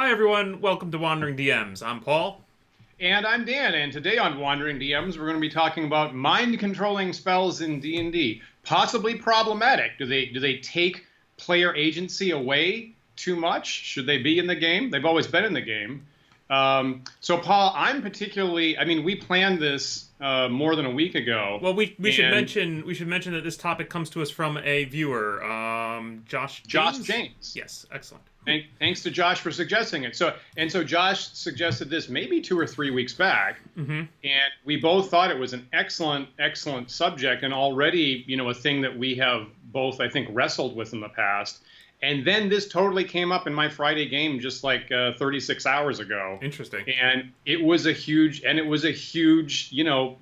Hi everyone, welcome to Wandering DMs. I'm Paul. And I'm Dan, and today on Wandering DMs, we're going to be talking about mind-controlling spells in D&D. Possibly problematic. Do they take player agency away too much? Should they be in the game? They've always been in the game. So, Paul, I mean, we planned this more than a week ago. Well, we should And mention that this topic comes to us from a viewer, Josh Josh James. James. Yes, excellent. Thanks to Josh for suggesting it. So Josh suggested this maybe 2 or 3 weeks back, and we both thought it was an excellent subject, and already a thing that we have both I think wrestled with in the past. And then this totally came up in my Friday game just like 36 hours ago. Interesting. And it was a huge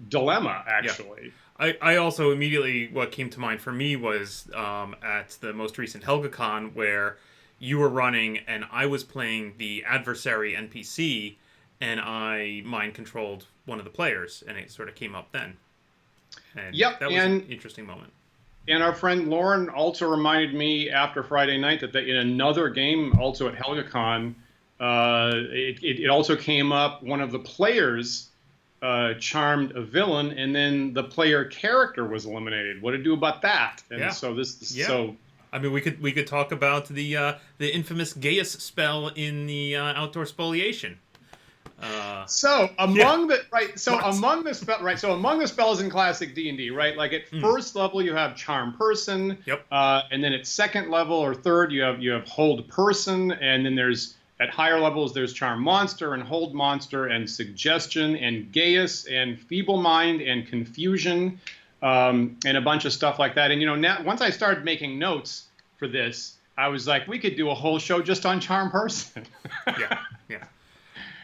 dilemma actually. Yeah. I also immediately, what came to mind for me was at the most recent HelgaCon where you were running and I was playing the adversary NPC and I mind controlled one of the players, and it sort of came up then. And Yep, that was an interesting moment. And our friend Lauren also reminded me after Friday night that in another game, also at HelgaCon, it also came up. One of the players charmed a villain, and then the player character was eliminated. What to do about that? And yeah. so yeah. so. I mean, we could talk about the infamous Gaius spell in the outdoor spoliation. Among the spells in classic D&D, right? Like at first level you have Charm Person. Yep. And then at second level or third you have Hold Person, and then at higher levels there's Charm Monster and Hold Monster and Suggestion and Gaius and Feeble Mind and Confusion, and a bunch of stuff like that. And now once I started making notes for this, I was like, we could do a whole show just on Charm Person. Yeah.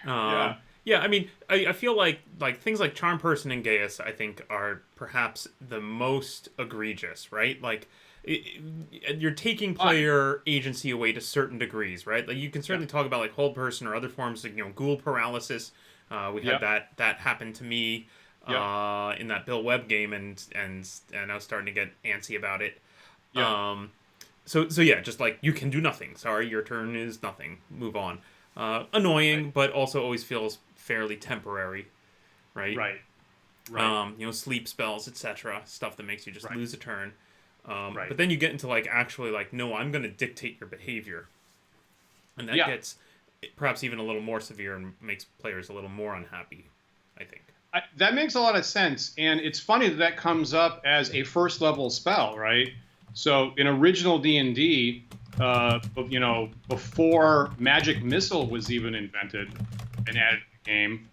I mean, I feel like things like Charm Person and Gaius, I think, are perhaps the most egregious, right? Like, you're taking player agency away to certain degrees, right? Like, you can certainly talk about like Hold Person or other forms of ghoul paralysis. We had that happen to me in that Bill Webb game, and I was starting to get antsy about it. Yeah. So yeah, just like, you can do nothing. Sorry, your turn is nothing. Move on. Annoying, but also always feels fairly temporary, right? Right. Sleep spells, etc. Stuff that makes you just lose a turn. Right. But then you get into like actually like, no, I'm going to dictate your behavior, and that gets perhaps even a little more severe and makes players a little more unhappy, I think. That makes a lot of sense, and it's funny that comes up as a first level spell, right? So in original D&D, before Magic Missile was even invented and added to the game,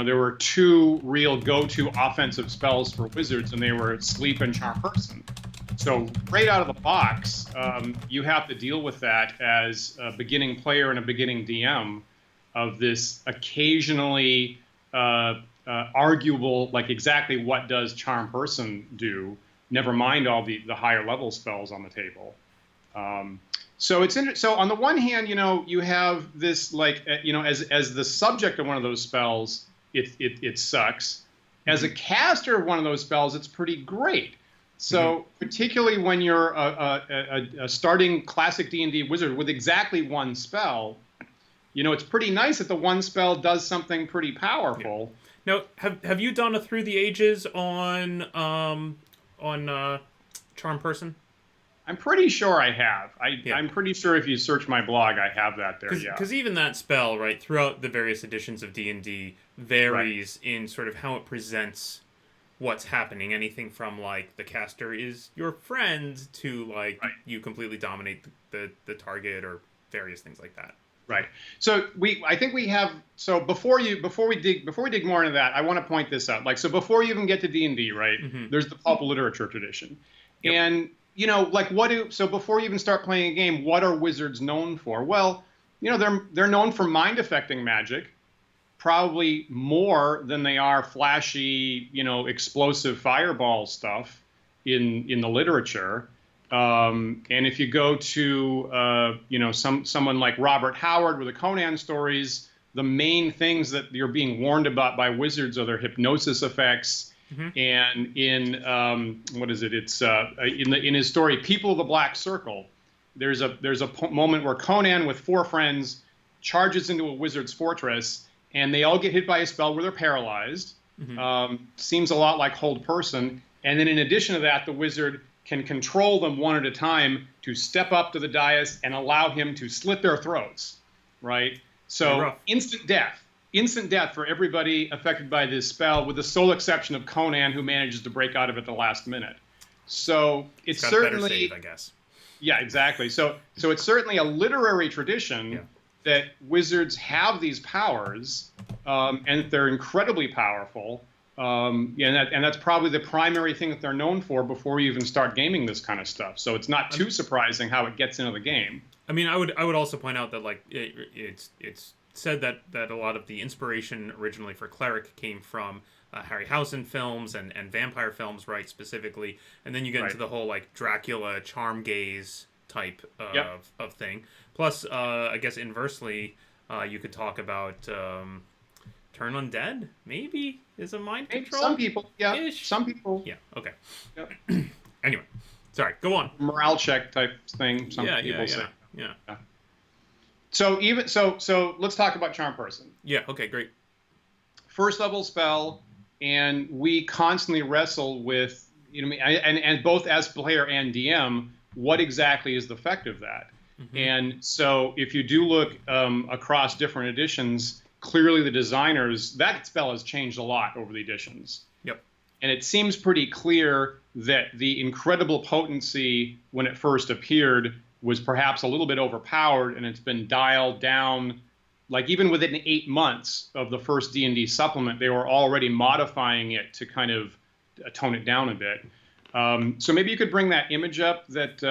there were two real go-to offensive spells for wizards, and they were Sleep and Charm Person. So right out of the box, you have to deal with that as a beginning player and a beginning DM of this occasionally arguable, like exactly what does Charm Person do, never mind all the higher level spells on the table. So it's so on the one hand, you have this like as the subject of one of those spells, it sucks. As a caster of one of those spells, it's pretty great. So particularly when you're a starting classic D&D wizard with exactly one spell, it's pretty nice that the one spell does something pretty powerful. Now, have you done a Through the Ages on Charm Person? I'm pretty sure I have. I'm pretty sure if you search my blog, I have that there. Because even that spell, right, throughout the various editions of D&D, varies in sort of how it presents what's happening. Anything from like the caster is your friend to like you completely dominate the target, or various things like that. Right. So I think we have. So before we dig more into that, I want to point this out. Like, so before you even get to D&D, right? There's the pulp literature tradition, and so before you even start playing a game, what are wizards known for? Well, they're known for mind affecting magic, probably more than they are flashy, explosive fireball stuff in the literature. And if you go to someone like Robert Howard with the Conan stories, the main things that you're being warned about by wizards are their hypnosis effects. And in what is it? It's in his story, People of the Black Circle. There's a moment where Conan with 4 friends charges into a wizard's fortress, and they all get hit by a spell where they're paralyzed. Seems a lot like Hold Person. And then in addition to that, the wizard can control them one at a time to step up to the dais and allow him to slit their throats, right? So instant death for everybody affected by this spell, with the sole exception of Conan, who manages to break out of it the last minute. So it's certainly, better save, I guess. Yeah, exactly. So it's certainly a literary tradition that wizards have these powers, and they're incredibly powerful. And that's probably the primary thing that they're known for before you even start gaming this kind of stuff. So it's not too surprising how it gets into the game. I mean, I would also point out that like it's said that a lot of the inspiration originally for Cleric came from Harryhausen films and vampire films, right, specifically. And then you get into the whole like Dracula charm gaze type of thing. Plus, I guess inversely, you could talk about Turn Undead, maybe, is a mind control? Some people, some people. Yeah, okay. Yep. Anyway, sorry, go on. Morale check type thing, some people say. Yeah. So let's talk about Charm Person. Yeah, okay, great. First level spell, and we constantly wrestle with, and both as player and DM, what exactly is the effect of that? And so if you do look across different editions, clearly the designers, that spell has changed a lot over the editions. Yep. And it seems pretty clear that the incredible potency when it first appeared was perhaps a little bit overpowered, and it's been dialed down. Like even within 8 months of the first D&D supplement, they were already modifying it to kind of tone it down a bit. So maybe you could bring that image up. That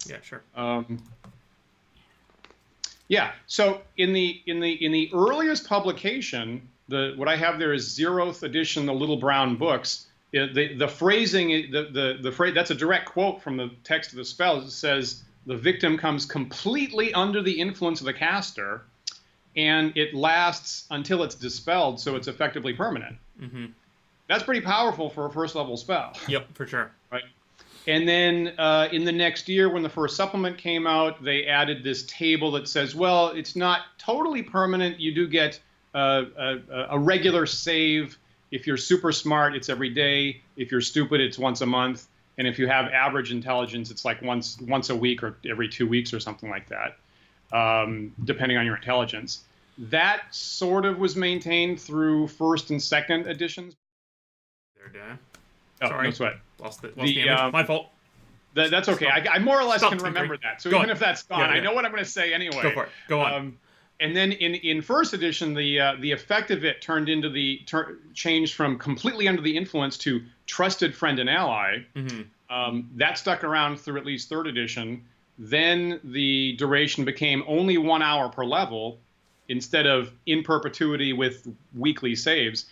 yeah, sure. Yeah. So in the earliest publication, what I have there is 0th edition, the Little Brown Books. The phrasing, the phrase, that's a direct quote from the text of the spell. It says the victim comes completely under the influence of the caster, and it lasts until it's dispelled, so it's effectively permanent. That's pretty powerful for a first level spell. Yep, for sure. Right. And then in the next year, when the first supplement came out, they added this table that says, well, it's not totally permanent. You do get a regular save. If you're super smart, it's every day. If you're stupid, it's once a month. And if you have average intelligence, it's like once a week or every 2 weeks or something like that, depending on your intelligence. That sort of was maintained through first and second editions. There, Dan. Oh, sorry. No sweat. Lost the image. My fault. That's okay. I more or less can remember that. So even if that's gone, I know what I'm going to say anyway. Go for it. Go on. And then in first edition, the effect of it turned into changed from completely under the influence to trusted friend and ally. That stuck around through at least third edition. Then the duration became only 1 hour per level instead of in perpetuity with weekly saves.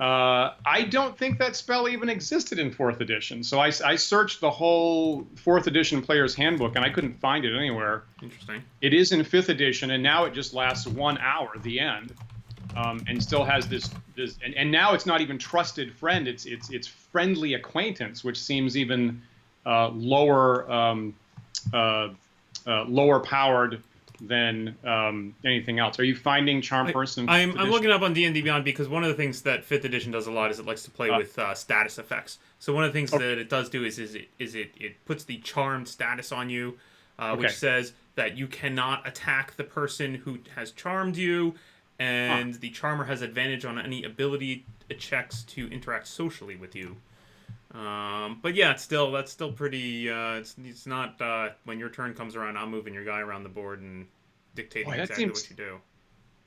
I don't think that spell even existed in 4th edition. So I searched the whole 4th edition player's handbook, and I couldn't find it anywhere. Interesting. It is in 5th edition, and now it just lasts 1 hour, the end, and still has this and now it's not even trusted friend. It's friendly acquaintance, which seems even lower powered than anything else. Are you finding Charm Person? I'm looking up on D&D Beyond because one of the things that 5th edition does a lot is it likes to play with status effects. So one of the things that it does do is it puts the charmed status on you, which says that you cannot attack the person who has charmed you, and the charmer has advantage on any ability checks to interact socially with you. But yeah, that's still pretty. It's not when your turn comes around, I'm moving your guy around the board and dictating exactly what you do.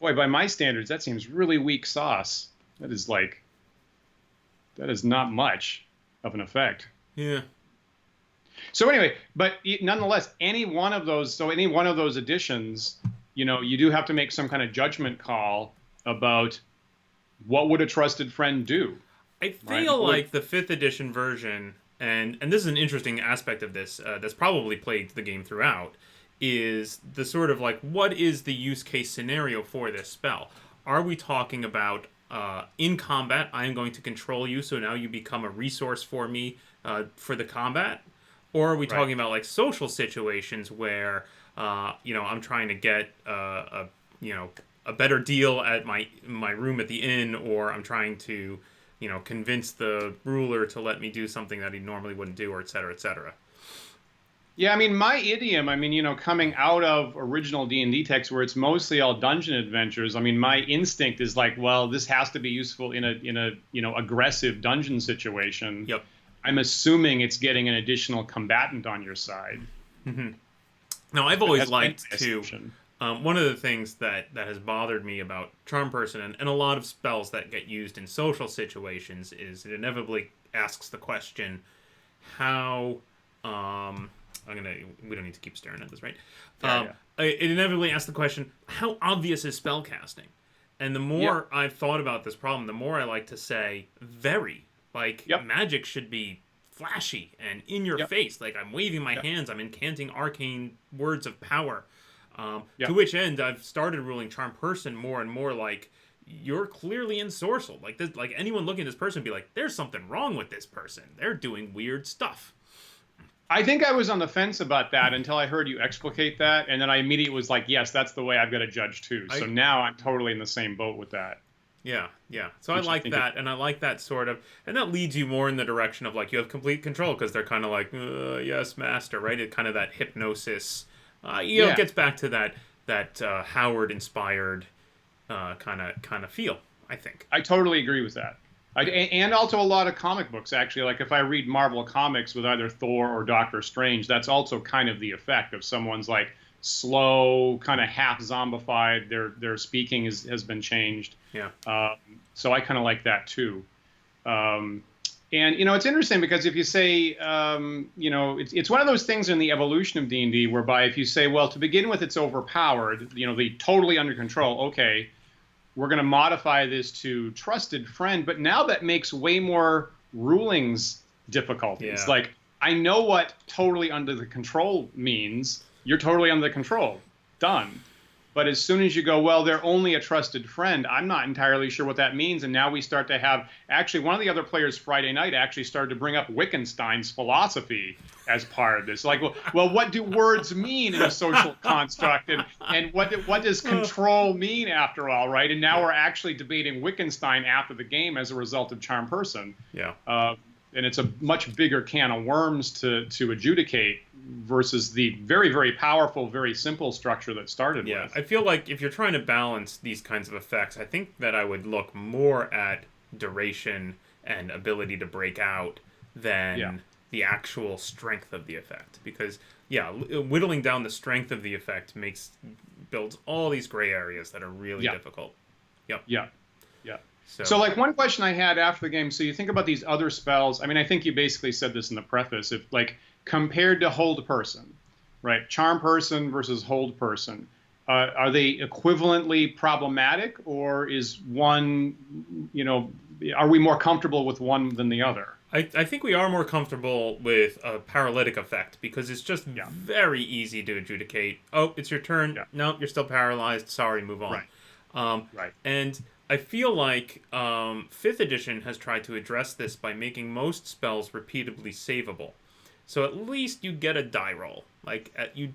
Boy, by my standards, that seems really weak sauce. That is not much of an effect. Yeah. So anyway, but nonetheless, any one of those editions, you do have to make some kind of judgment call about what would a trusted friend do. I feel like the 5th edition version, and this is an interesting aspect of this that's probably plagued the game throughout, is the sort of like, what is the use case scenario for this spell? Are we talking about in combat, I am going to control you, so now you become a resource for me for the combat? Or are we talking about like social situations where, I'm trying to get a better deal at my room at the inn, or I'm trying to, convince the ruler to let me do something that he normally wouldn't do, or et cetera, et cetera. Yeah, I mean, my idiom, I mean, coming out of original D&D text where it's mostly all dungeon adventures, I mean, my instinct is like, well, this has to be useful in a aggressive dungeon situation. Yep. I'm assuming it's getting an additional combatant on your side. Mm-hmm. Now, I've always liked to. Assumption. One of the things that has bothered me about Charm Person and a lot of spells that get used in social situations is it inevitably asks the question, how. We don't need to keep staring at this, right? It inevitably asks the question, how obvious is spellcasting? And the more I've thought about this problem, the more I like to say, very. Like, magic should be flashy and in your face. Like, I'm waving my hands, I'm incanting arcane words of power. To which end, I've started ruling Charm Person more and more like, you're clearly ensorcelled. Like, this, like anyone looking at this person would be like, there's something wrong with this person. They're doing weird stuff. I think I was on the fence about that until I heard you explicate that, and then I immediately was like, yes, that's the way I've got to judge too. So now I'm totally in the same boat with that. Yeah. So I like that, and I like that sort of, and that leads you more in the direction of like you have complete control because they're kind of like, yes, master, right? It kind of that hypnosis. It gets back to that Howard inspired kind of feel. I think I totally agree with that. And also a lot of comic books, actually. Like if I read Marvel comics with either Thor or Doctor Strange, that's also kind of the effect of someone's like slow, kind of half zombified. Their speaking has been changed. Yeah. So I kind of like that too. And it's interesting because if you say, it's one of those things in the evolution of D&D whereby if you say, well, to begin with, it's overpowered. The totally under control. Okay. We're going to modify this to trusted friend, but now that makes way more rulings difficulties. Yeah. Like, I know what totally under the control means. You're totally under the control. Done. But as soon as you go, well, they're only a trusted friend, I'm not entirely sure what that means. And now we start to have, actually, one of the other players Friday night actually started to bring up Wittgenstein's philosophy as part of this. Like, well, what do words mean in a social construct? And what does control mean after all, right? And now we're actually debating Wittgenstein after the game as a result of Charm Person. Yeah. And it's a much bigger can of worms to adjudicate versus the very, very powerful, very simple structure that started with. Yeah, I feel like if you're trying to balance these kinds of effects, I think that I would look more at duration and ability to break out than the actual strength of the effect. Because, whittling down the strength of the effect builds all these gray areas that are really difficult. Yep. Yeah. So like one question I had after the game, so you think about these other spells, I mean, I think you basically said this in the preface, if like compared to Hold Person, right? Charm Person versus Hold Person, are they equivalently problematic, or is one, are we more comfortable with one than the other? I think we are more comfortable with a paralytic effect because it's just very easy to adjudicate. Oh, it's your turn. Yeah. No, you're still paralyzed. Sorry, move on. Right. And I feel like 5th edition has tried to address this by making most spells repeatably savable. So at least you get a die roll. Like you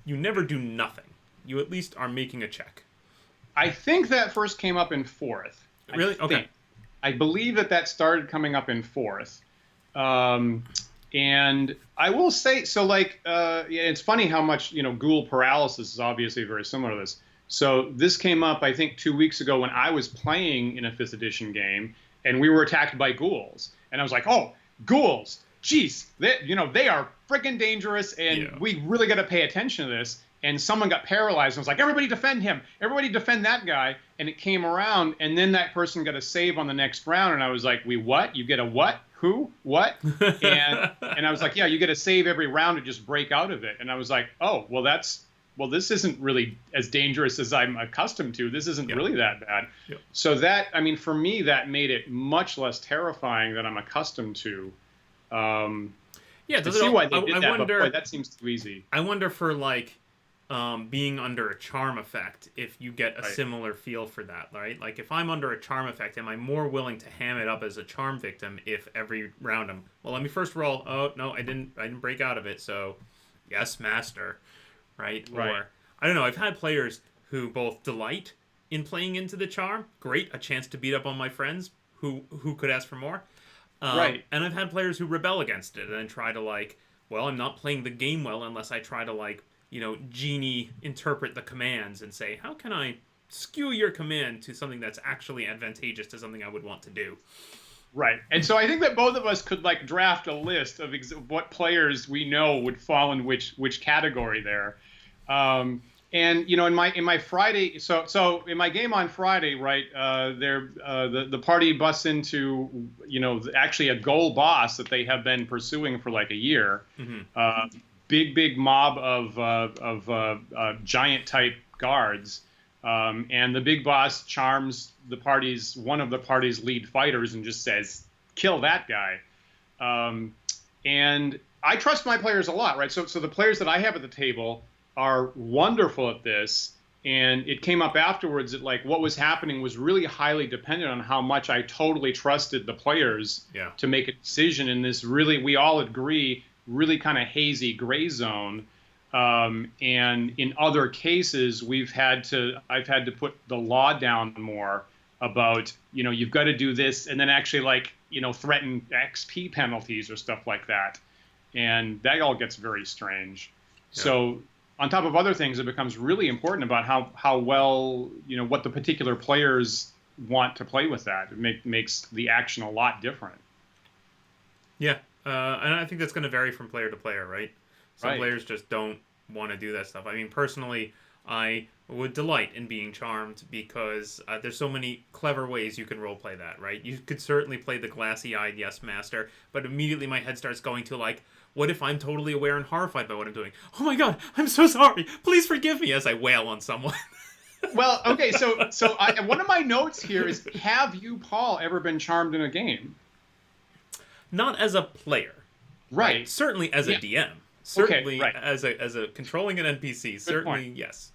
never do nothing. You at least are making a check. I think that first came up in 4th. Really? Okay. I believe that started coming up in 4th. And I will say, so like, it's funny how much, ghoul paralysis is obviously very similar to this. So this came up, I think, 2 weeks ago when I was playing in a 5th edition game, and we were attacked by ghouls. And I was like, oh, ghouls, jeez, they are freaking dangerous, and we really got to pay attention to this. And someone got paralyzed, and I was like, everybody defend him. Everybody defend that guy. And it came around, and then that person got a save on the next round, and I was like, what? You get a what? Who? What? And I was like, yeah, you get a save every round to just break out of it. And I was like, oh, well, this isn't really as dangerous as I'm accustomed to. This isn't really that bad. Yep. So that, I mean, for me, that made it much less terrifying than I'm accustomed to. To see why they did that, but boy, that seems too easy. I wonder for, like, being under a charm effect, if you get a similar feel for that, right? Like, if I'm under a charm effect, am I more willing to ham it up as a charm victim if every round I'm, well, let me first roll. Oh, no, I didn't break out of it, so yes, master. Right? Or I don't know. I've had players who both delight in playing into the charm. Great, a chance to beat up on my friends. Who could ask for more? Right. And I've had players who rebel against it and try to like, well, I'm not playing the game well unless I try to like, genie interpret the commands and say, how can I skew your command to something that's actually advantageous to something I would want to do. Right. And so I think that both of us could like draft a list of what players we know would fall in which category there. And in my Friday, so in my game on Friday, right, the party busts into actually a goal boss that they have been pursuing for like a year. Mm-hmm. Big mob of giant type guards. And the big boss charms one of the party's lead fighters and just says, "Kill that guy." And I trust my players a lot, right? So the players that I have at the table are wonderful at this. And it came up afterwards that like what was happening was really highly dependent on how much I totally trusted the players to make a decision in this really, we all agree, really kind of hazy gray zone. And in other cases, I've had to put the law down more about, you've got to do this and then actually like, threaten XP penalties or stuff like that. And that all gets very strange. Yeah. So on top of other things, it becomes really important about how well, what the particular players want to play with that. It makes the action a lot different. Yeah. And I think that's going to vary from player to player, right? Some players just don't want to do that stuff. I mean, personally, I would delight in being charmed because there's so many clever ways you can roleplay that, right? You could certainly play the glassy-eyed yes master, but immediately my head starts going to like, what if I'm totally aware and horrified by what I'm doing? Oh my god, I'm so sorry. Please forgive me as I wail on someone. Well, okay, so one of my notes here is, have you, Paul, ever been charmed in a game? Not as a player. Right. Certainly as a DM. Certainly, okay, right. as a controlling an NPC, Good certainly point. Yes,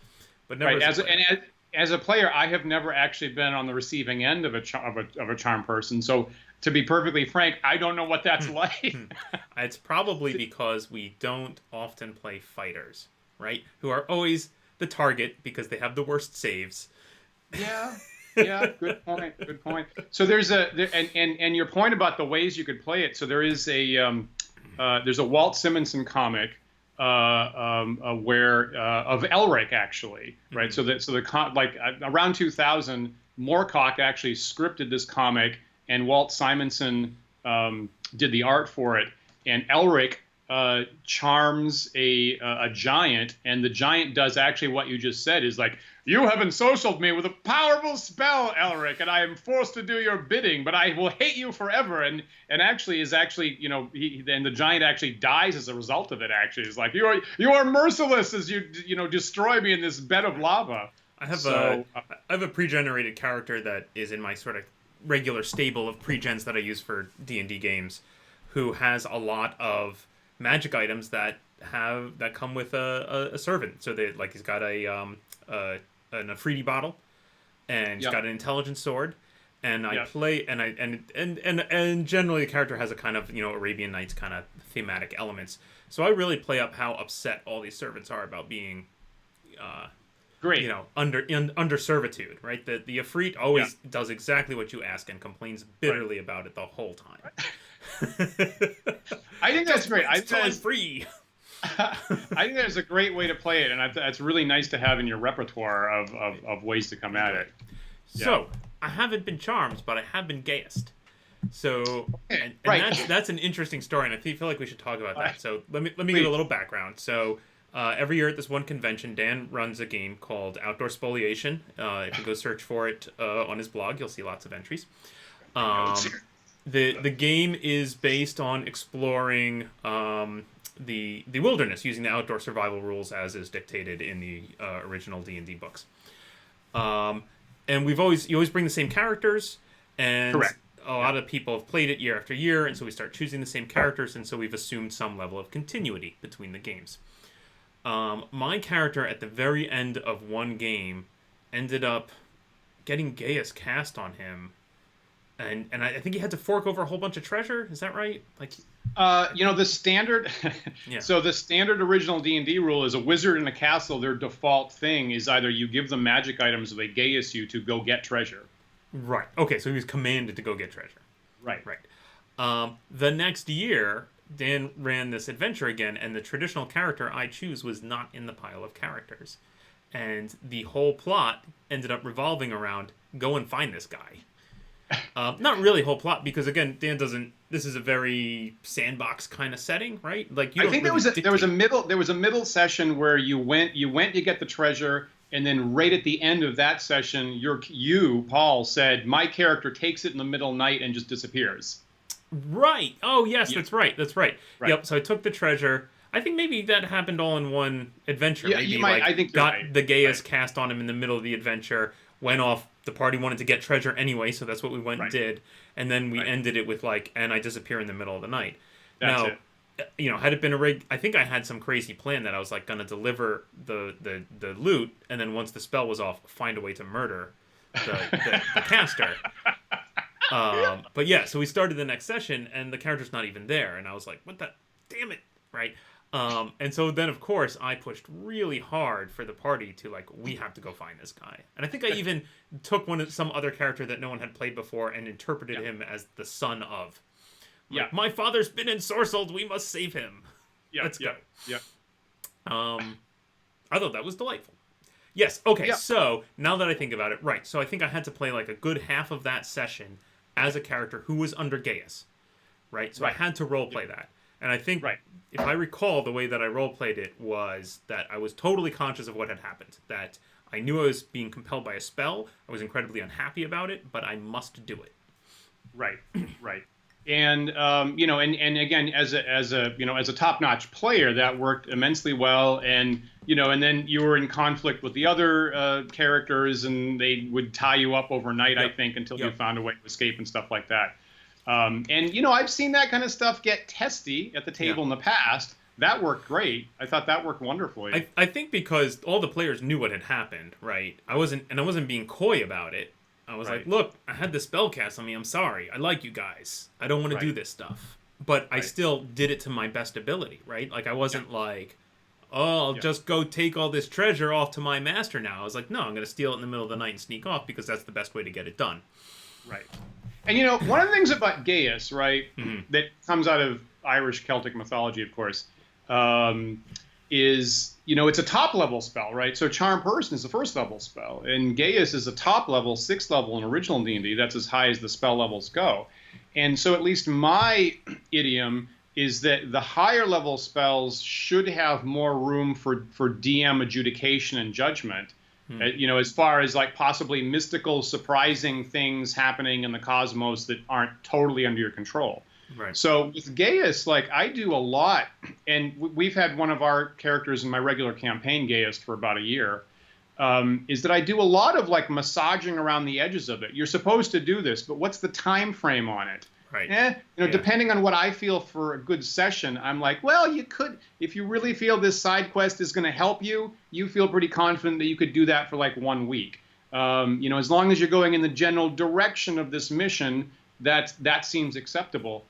but never right. as a player. As a player, I have never actually been on the receiving end of a charm person. So, to be perfectly frank, I don't know what that's like. It's probably because we don't often play fighters, right? Who are always the target because they have the worst saves. Yeah. Good point. So and your point about the ways you could play it. So there is there's a Walt Simonson comic where of Elric actually, right? Mm-hmm. Around 2000, Moorcock actually scripted this comic, and Walt Simonson did the art for it. And Elric charms a giant, and the giant does actually what you just said, is like, you have ensocialed me with a powerful spell, Elric, and I am forced to do your bidding, but I will hate you forever. And actually, then the giant actually dies as a result of it. Actually, it's like, you are merciless as you destroy me in this bed of lava. I have a pre-generated character that is in my sort of regular stable of pre-gens that I use for D&D games, who has a lot of magic items that come with a servant. So he's got an Afridi bottle, and he's got an intelligence sword, and I play and generally the character has a kind of Arabian Nights kind of thematic elements. So I really play up how upset all these servants are about being great, under servitude, right? The Ifrit always does exactly what you ask and complains bitterly about it the whole time. I think that's great. I'm free. I think that's a great way to play it, and that's really nice to have in your repertoire of ways to come at it. So I haven't been charmed, but I have been gayest. So and that's an interesting story, and I feel like we should talk about that. So let me give a little background. So every year at this one convention, Dan runs a game called Outdoor Spoliation. If you go search for it on his blog, you'll see lots of entries. The game is based on exploring the wilderness using the outdoor survival rules as is dictated in the original D&D books. And you always bring the same characters, and correct. A lot of people have played it year after year, and so we start choosing the same characters, and so we've assumed some level of continuity between the games. My character at the very end of one game ended up getting Gaius cast on him and I think he had to fork over a whole bunch of treasure. Is that right? Like, the standard. yeah. So the standard original D&D rule is a wizard in a castle. Their default thing is either you give them magic items or they Gaius you to go get treasure. Right. Okay, so he was commanded to go get treasure. Right. Right. The next year, Dan ran this adventure again, and the traditional character I choose was not in the pile of characters. And the whole plot ended up revolving around go and find this guy. Not really whole plot, because again, Dan doesn't. This is a very sandbox kind of setting, right? Like you. I think really there was a middle session where you went to get the treasure, and then right at the end of that session, you Paul said my character takes it in the middle of the night and just disappears. Right. Oh yes, Yeah. That's right. Yep. So I took the treasure. I think maybe that happened all in one adventure. Yeah, maybe you might. I think you're got right. the Gaius Right. cast on him in the middle of the adventure. Went off. The party wanted to get treasure anyway, so that's what we went and did. And then we ended it with and I disappear in the middle of the night. That's now, it. Had it been a rig, I think I had some crazy plan that I was going to deliver the loot, and then once the spell was off, find a way to murder the caster. But yeah, so we started the next session, and the character's not even there, and I was like, "What the? Damn it!" Right? And so then, of course, I pushed really hard for the party to we have to go find this guy. And I think I even took some other character that no one had played before and interpreted him as the son of. My father's been ensorcelled. We must save him. Let's go. Yeah. I thought that was delightful. Yes. Okay. Yeah. So now that I think about it, right. So I think I had to play a good half of that session as a character who was under Gaius. Right. So I had to role play that. And I think, if I recall, the way that I role-played it was that I was totally conscious of what had happened. That I knew I was being compelled by a spell. I was incredibly unhappy about it, but I must do it. Right. And and again, as a top-notch player, that worked immensely well. And and then you were in conflict with the other characters, and they would tie you up overnight, I think, until you found a way to escape and stuff like that. And I've seen that kind of stuff get testy at the table in the past. That worked great. I thought that worked wonderfully. I think because all the players knew what had happened, right? I wasn't being coy about it. I was like, look, I had the spell cast on me. I'm sorry. I like you guys. I don't want to do this stuff. But I still did it to my best ability, right? I wasn't I'll just go take all this treasure off to my master now. I was like, no, I'm going to steal it in the middle of the night and sneak off because that's the best way to get it done. Right. And one of the things about Gaius, right, that comes out of Irish Celtic mythology, of course, is it's a top level spell, right? So Charm Person is the first level spell, and Gaius is a top level, 6th level in original D&D. That's as high as the spell levels go. And so at least my idiom is that the higher level spells should have more room for DM adjudication and judgment. As far as possibly mystical, surprising things happening in the cosmos that aren't totally under your control. Right. So with Gaius, I do a lot, and we've had one of our characters in my regular campaign, Gaius, for about a year, is that I do a lot of massaging around the edges of it. You're supposed to do this, but what's the time frame on it? Right. Depending on what I feel for a good session, I'm like, well, you could, if you really feel this side quest is going to help you, you feel pretty confident that you could do that for 1 week. As long as you're going in the general direction of this mission, that seems acceptable.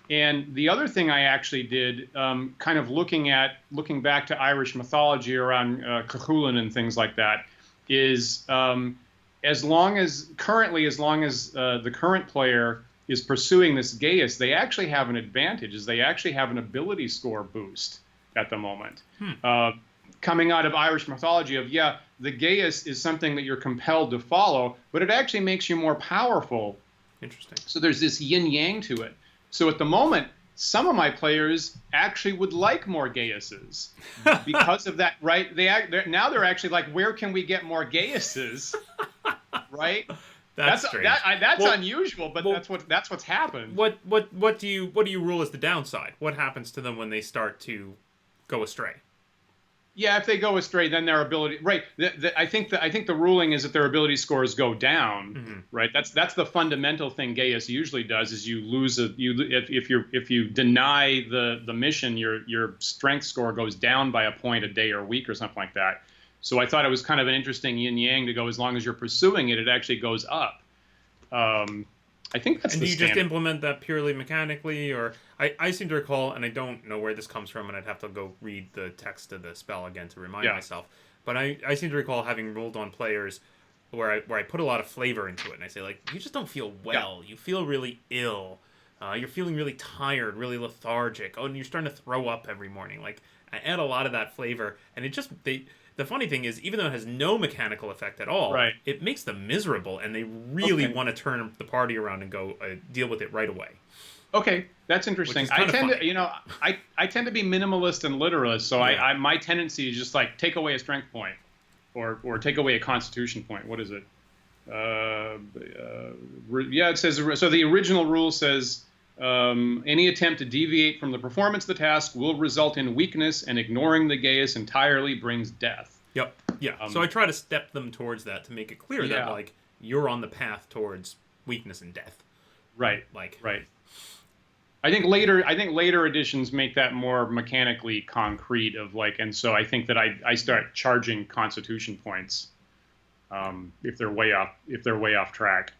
And the other thing I actually did, kind of looking back to Irish mythology around Cuchulainn and things like that, is as long as the current player is pursuing this Gaius, they actually have an advantage, is they actually have an ability score boost at the moment. Coming out of Irish mythology the Gaius is something that you're compelled to follow, but it actually makes you more powerful. Interesting. So there's this yin-yang to it. So at the moment, some of my players actually would like more Gaiuses because of that, right? Now they're actually where can we get more Gaiuses, right? That's strange. That's unusual, but that's what's happened. What do you rule as the downside? What happens to them when they start to go astray? Yeah, if they go astray, then their ability I think the ruling is that their ability scores go down. Right. That's the fundamental thing Gaius usually does is you lose if you deny the mission, your strength score goes down by a point a day or a week or something like that. So I thought it was kind of an interesting yin yang to go as long as you're pursuing it, it actually goes up. I think that's And the do you just standard. implement that purely mechanically, or I seem to recall, and I don't know where this comes from, and I'd have to go read the text of the spell again to remind Yeah. myself. But I seem to recall having ruled on players where I put a lot of flavor into it, and I say like, you just don't feel Yeah. well. You feel really ill. You're feeling really tired, really lethargic. Oh, and you're starting to throw up every morning. Like I add a lot of that flavor, and it just they. The funny thing is, even though it has no mechanical effect at all, Right. it makes them miserable, and they really Okay. want to turn the party around and go deal with it right away. Okay, that's Which interesting. is I kind of tend to, funny. I tend to be minimalist and literalist, so Yeah. I my tendency is just like take away a strength point, or take away a constitution point. What is it? Yeah, it says so. The original rule says any attempt to deviate from the performance of the task will result in weakness, and ignoring the geas entirely brings death. Yep. Yeah. So I try to step them towards that to make it clear that Yeah. like you're on the path towards weakness and death. Right. Like Right. I think later editions make that more mechanically concrete of like, and so I think that I start charging constitution points if they're way off track.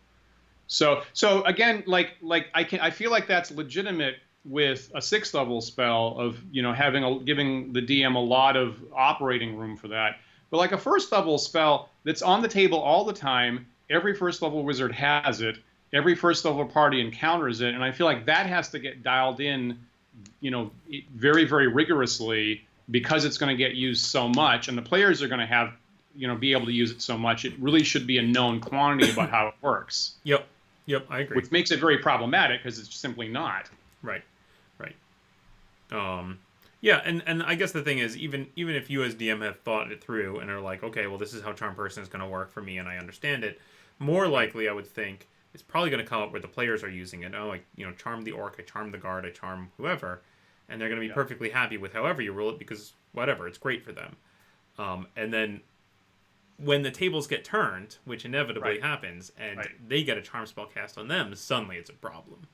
So again, I feel like that's legitimate with a 6th level spell of giving the DM a lot of operating room for that. But like a 1st level spell that's on the table all the time, every 1st level wizard has it. Every 1st level party encounters it, and I feel like that has to get dialed in, very, very rigorously because it's going to get used so much, and the players are going to have, be able to use it so much. It really should be a known quantity about how it works. Yep. I agree. Which makes it very problematic because it's simply not. Right. Yeah, and I guess the thing is, even if you as DM have thought it through and are like, okay, well, this is how Charm Person is going to work for me, and I understand it, more likely I would think it's probably going to come up where the players are using it. Oh, like, charm the orc, I charm the guard, I charm whoever, and they're going to be perfectly happy with however you rule it because whatever, it's great for them. And then when the tables get turned, which inevitably happens, and they get a charm spell cast on them, suddenly it's a problem.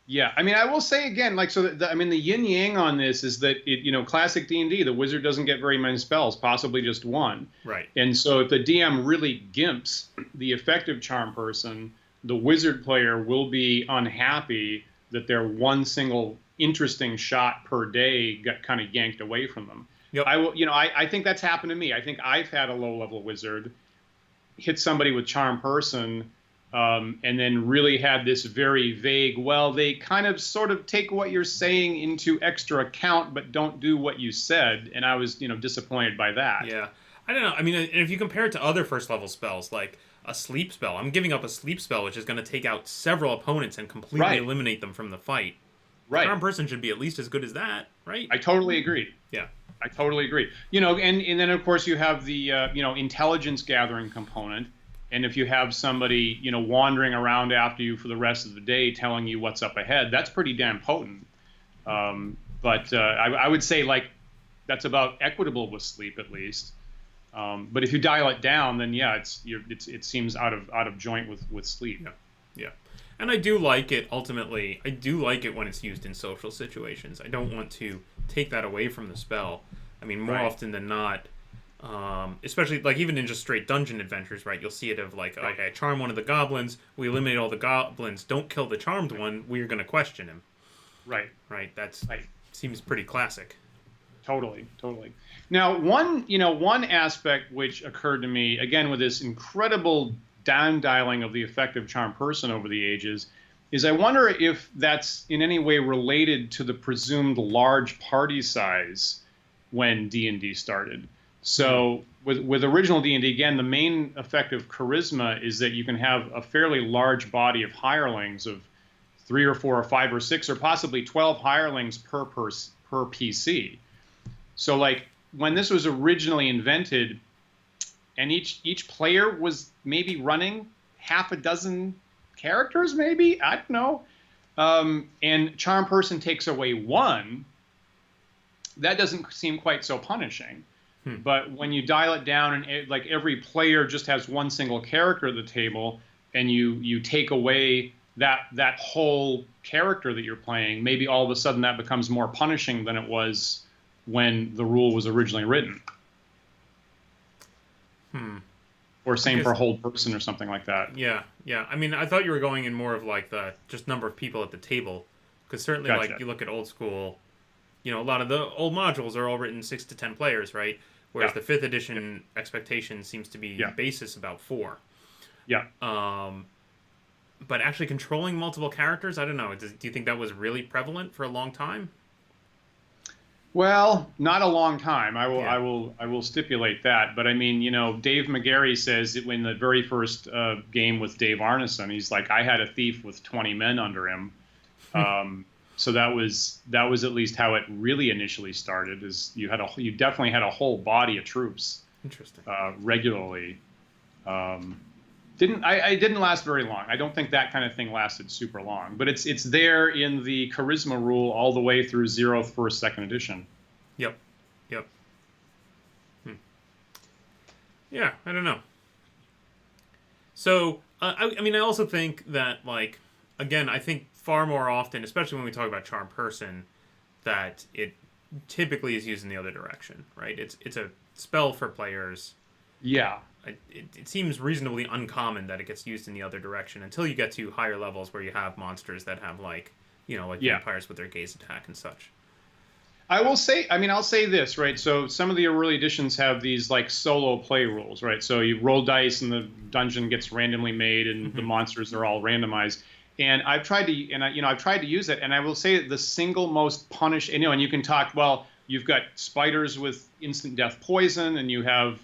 Yeah, I mean, I will say again, like, so the yin yang on this is that classic D&D, the wizard doesn't get very many spells, possibly just one. Right. And so if the DM really gimps the effective charm person, the wizard player will be unhappy that their one single interesting shot per day got kind of yanked away from them. Yep. I think that's happened to me. I think I've had a low-level wizard hit somebody with charm person. And then really had this very vague, well, they kind of sort of take what you're saying into extra account, but don't do what you said. And I was, disappointed by that. Yeah. I don't know. I mean, if you compare it to other first level spells, like a sleep spell, I'm giving up a sleep spell, which is going to take out several opponents and completely eliminate them from the fight. Right. Charm person should be at least as good as that, right? I totally agree. Yeah. I totally agree. And then, of course, you have the, intelligence gathering component. And if you have somebody, wandering around after you for the rest of the day telling you what's up ahead, that's pretty damn potent. But I would say, like, that's about equitable with sleep, at least. But if you dial it down, then, yeah, it seems out of joint with sleep. Yeah. And I do like it, ultimately. I do like it when it's used in social situations. I don't want to take that away from the spell. I mean, more often than not... especially like even in just straight dungeon adventures, right? You'll see it of like, okay, charm one of the goblins, we eliminate all the goblins, don't kill the charmed one, we're going to question him. Right. That's seems pretty classic. Totally. Now, one aspect which occurred to me again with this incredible down dialing of the effective charm person over the ages is I wonder if that's in any way related to the presumed large party size when D&D started. So with original D&D, again, the main effective charisma is that you can have a fairly large body of hirelings of 3 or 4 or 5 or 6 or possibly 12 hirelings per PC. So like when this was originally invented and each player was maybe running half a dozen characters, maybe, I don't know. And charm person takes away 1, that doesn't seem quite so punishing. But when you dial it down and like every player just has one single character at the table, and you take away that whole character that you're playing, maybe all of a sudden that becomes more punishing than it was when the rule was originally written. or same for hold person or something like that. Yeah, yeah. I mean, I thought you were going in more of like the just number of people at the table, because certainly Gotcha. like you look at old school, a lot of the old modules are all written 6 to 10 players, right? Whereas Yeah. the fifth edition expectation seems to be Yeah. basis about 4. Yeah. But actually controlling multiple characters, I don't know. Do you think that was really prevalent for a long time? Well, not a long time. I will, Yeah. I will stipulate that. But I mean, Dave McGarry says that when the very first game with Dave Arneson, he's like, I had a thief with 20 men under him. So that was at least how it really initially started. Is you definitely had a whole body of troops. Interesting. Regularly. I didn't last very long. I don't think that kind of thing lasted super long. But it's there in the charisma rule all the way through 0th, 1st, 2nd edition. Yep. Yeah, I don't know. So I mean, I also think that like again, I think far more often, especially when we talk about charm person, that it typically is used in the other direction, right? It's a spell for players. Yeah. It seems reasonably uncommon that it gets used in the other direction until you get to higher levels where you have monsters that have like vampires with their gaze attack and such. I'll say this, right? So some of the early editions have these like solo play rules, right? So you roll dice and the dungeon gets randomly made and the monsters are all randomized. And I've tried to use it, and I will say that the single most and you can talk, well, you've got spiders with instant death poison, and you have,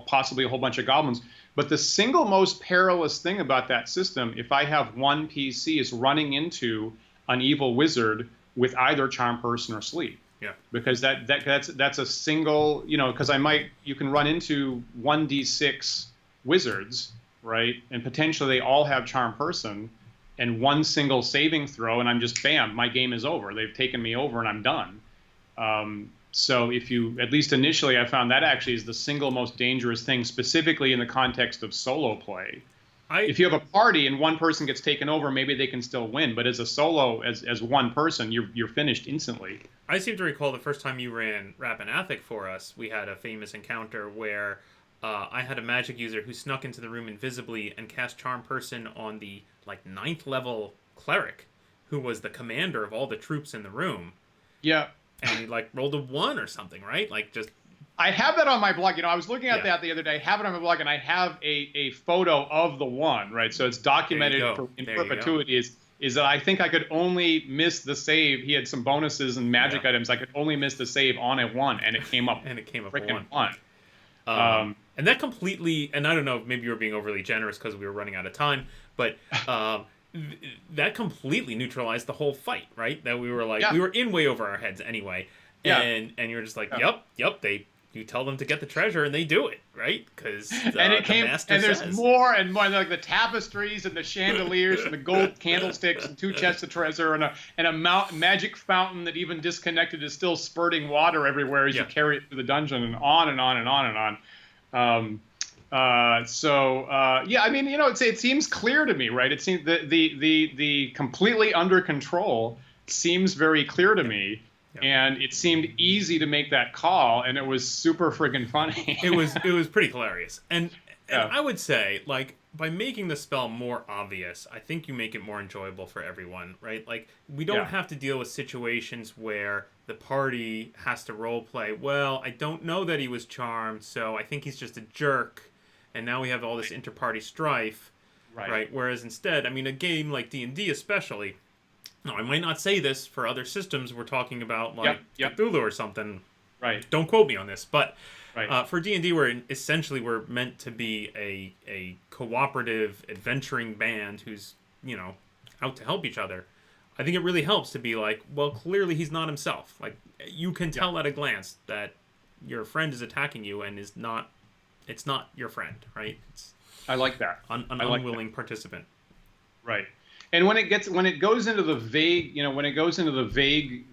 possibly a whole bunch of goblins. But the single most perilous thing about that system, if I have one PC, is running into an evil wizard with either charm person or sleep. Yeah. Because that's a single, because you can run into 1d6 wizards, right? And potentially they all have charm person, and one single saving throw, and I'm just, bam, my game is over. They've taken me over, and I'm done. So if you, at least initially, I found that actually is the single most dangerous thing, specifically in the context of solo play. If you have a party and one person gets taken over, maybe they can still win. But as a solo, as one person, you're finished instantly. I seem to recall the first time you ran Rappanathic for us, we had a famous encounter where I had a magic user who snuck into the room invisibly and cast Charm Person on the 9th level cleric, who was the commander of all the troops in the room. Yeah. And he rolled a 1 or something, right? I have that on my blog. I was looking at that the other day. I have it on my blog, and I have a photo of the 1, right? So it's documented in perpetuity. Is that I think I could only miss the save. He had some bonuses and magic items. I could only miss the save on a 1, and it came up. And it came up freaking 1. And that completely, and I don't know, maybe you were being overly generous because we were running out of time, but that completely neutralized the whole fight, right? That we were we were in way over our heads anyway. Yeah. And you were just like, yep, you tell them to get the treasure and they do it, right? Because there's more and more, like the tapestries and the chandeliers and the gold candlesticks and 2 chests of treasure and a magic fountain that even disconnected is still spurting water everywhere as you carry it through the dungeon, and on and on and on and on. It seems clear to me, right? It seems the completely under control seems very clear to me. Yep. And it seemed easy to make that call, and it was super friggin' funny. It was pretty hilarious. And I would say, by making the spell more obvious, I think you make it more enjoyable for everyone, right? We don't have to deal with situations where the party has to role play, well, I don't know that he was charmed, so I think he's just a jerk, and now we have all this inter-party strife, right? Whereas instead, a game like D&D especially... No, I might not say this for other systems. We're talking about Cthulhu or something. Right. Don't quote me on this, but for D&D, essentially we're meant to be a cooperative, adventuring band who's out to help each other. I think it really helps to be well, clearly he's not himself. You can tell at a glance that your friend is attacking you and it's not your friend, right? I like that. An unwilling participant. Right. And when it goes into the vague,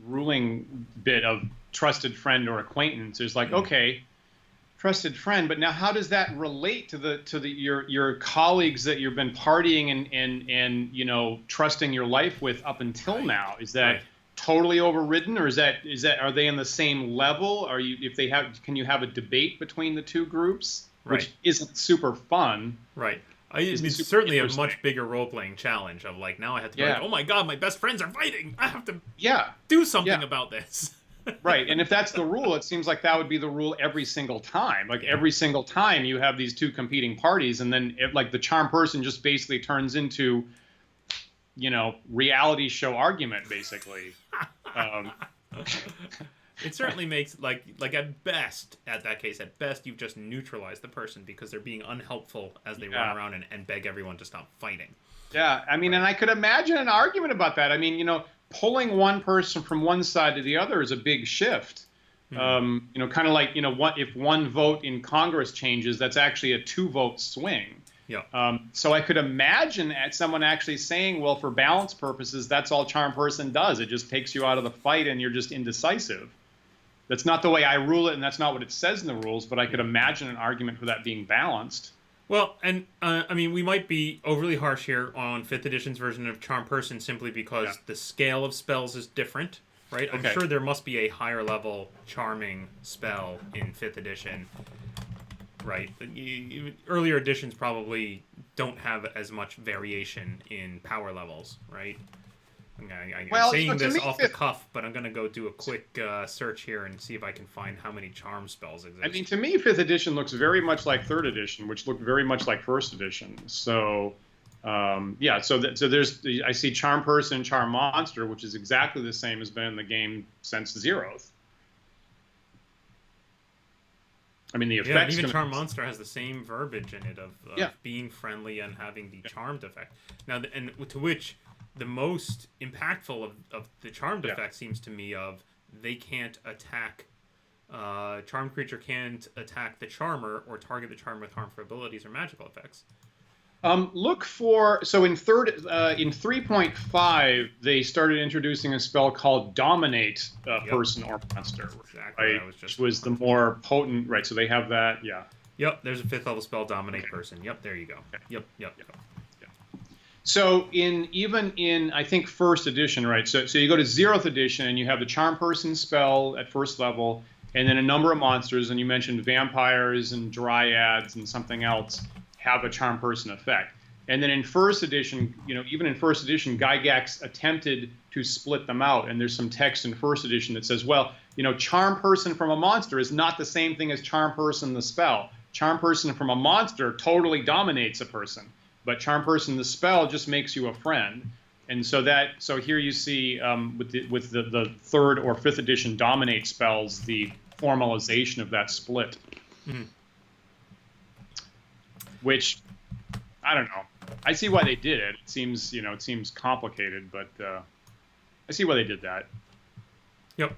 ruling bit of trusted friend or acquaintance, it's okay, trusted friend, but now how does that relate to your colleagues that you've been partying and trusting your life with up until now? Is that totally overridden, or are they in the same level? Can you have a debate between the two groups? Right. which isn't super fun. Right. Isn't It's super certainly a interesting. much bigger role playing challenge of like now I have to be like, Yeah. oh my god, my best friends are fighting. I have to Yeah. do something Yeah. about this. Right. And if that's the rule, it seems like that would be the rule every single time. Like every single time you have these two competing parties, and then like the charm person just basically turns into, reality show argument, basically. Um, It certainly makes like at best, at that case, at best you've just neutralized the person because they're being unhelpful as they run yeah. around and beg everyone to stop fighting. Yeah. I mean, and I could imagine an argument about that. I mean, pulling one person from one side to the other is a big shift. Kind of like, what if one vote in Congress changes, that's actually a 2-vote swing. Yeah. So I could imagine someone actually saying, well, for balance purposes, that's all charm person does. It just takes you out of the fight and you're just indecisive. That's not the way I rule it, and that's not what it says in the rules, but I could imagine an argument for that being balanced. Well, and I mean, we might be overly harsh here on 5th edition's version of Charm Person simply because the scale of spells is different, right? I'm sure there must be a higher level charming spell in 5th edition, right? Earlier editions probably don't have as much variation in power levels, right? I'm saying this off the cuff, but I'm going to go do a quick search here and see if I can find how many charm spells exist. I mean, to me, 5th edition looks very much like 3rd edition, which looked very much like 1st edition. So, so there's I see Charm Person, Charm Monster, which is exactly the same as been in the game since 0th. I mean, the effects. Even Charm Monster has the same verbiage in it of being friendly and having the charmed effect. Now, and to which the most impactful of the charmed effect seems to me of they can't attack. Charmed creature can't attack the charmer or target the charmer with harmful abilities or magical effects. Look for in 3.5 they started introducing a spell called Dominate Person or Monster, exactly, right? Which was the more potent, right? So they have that, Yep, there's a 5th level spell, Dominate Person. Yep, there you go. Okay. Yep. So even in I think 1st edition, right? So you go to 0th edition and you have the Charm Person spell at 1st level, and then a number of monsters, and you mentioned vampires and dryads and something else have a Charm Person effect. And then in 1st edition, even in 1st edition, Gygax attempted to split them out, and there's some text in 1st edition that says, well, Charm Person from a monster is not the same thing as Charm Person the spell. Charm Person from a monster totally dominates a person. But Charm Person, the spell, just makes you a friend, and so here you see with the 3rd or 5th edition Dominate spells, the formalization of that split, which I don't know. I see why they did it. It seems it seems complicated, but I see why they did that. Yep.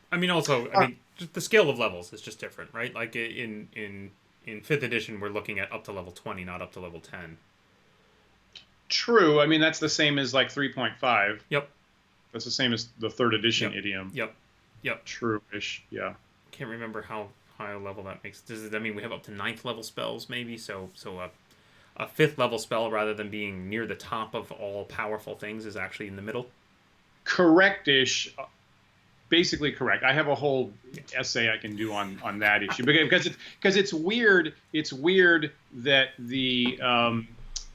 I mean, also, just the scale of levels is just different, right? Like in 5th edition, we're looking at up to level 20, not up to level 10. True. I mean, that's the same as like 3.5. Yep. That's the same as the 3rd edition idiom. Yep. True-ish. Yeah. Can't remember how high a level that makes. Does that mean we have up to 9th level spells, maybe? So a 5th level spell, rather than being near the top of all powerful things, is actually in the middle? Correct-ish. Basically correct. I have a whole essay I can do on that issue because it's weird. It's weird that the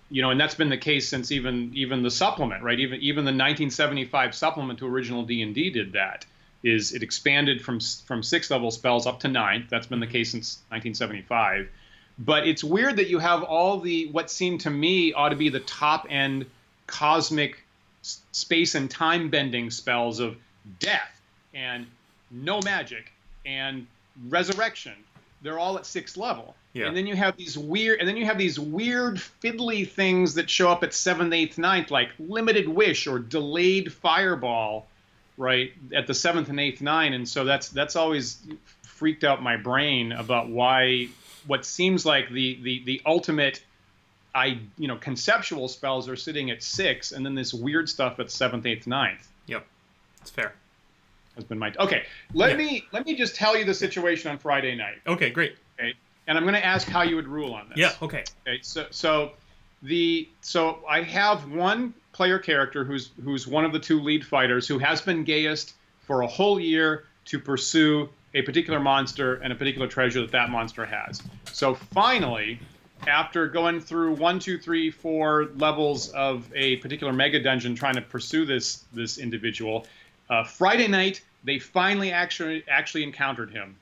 and that's been the case since even the supplement, right? Even the 1975 supplement to original D&D did that. Is it expanded from 6th level spells up to 9th? That's been the case since 1975. But it's weird that you have all the what seemed to me ought to be the top end cosmic space and time bending spells of death and no magic and resurrection. They're all at 6th level. Yeah. And then you have these weird fiddly things that show up at 7th, 8th, 9th, like limited wish or delayed fireball, right, at the 7th and 8th, 9th. And so that's always freaked out my brain about why what seems like the ultimate conceptual spells are sitting at 6, and then this weird stuff at 7th, 8th, 9th. Yep. It's fair. Has been my let me just tell you the situation on Friday night. Okay, great. Okay, and I'm going to ask how you would rule on this. Yeah. Okay. Okay. So I have one player character who's one of the 2 lead fighters who has been gayest for a whole year to pursue a particular monster and a particular treasure that that monster has. So finally, after going through 1, 2, 3, 4 levels of a particular mega dungeon trying to pursue this individual, Friday night they finally actually encountered him.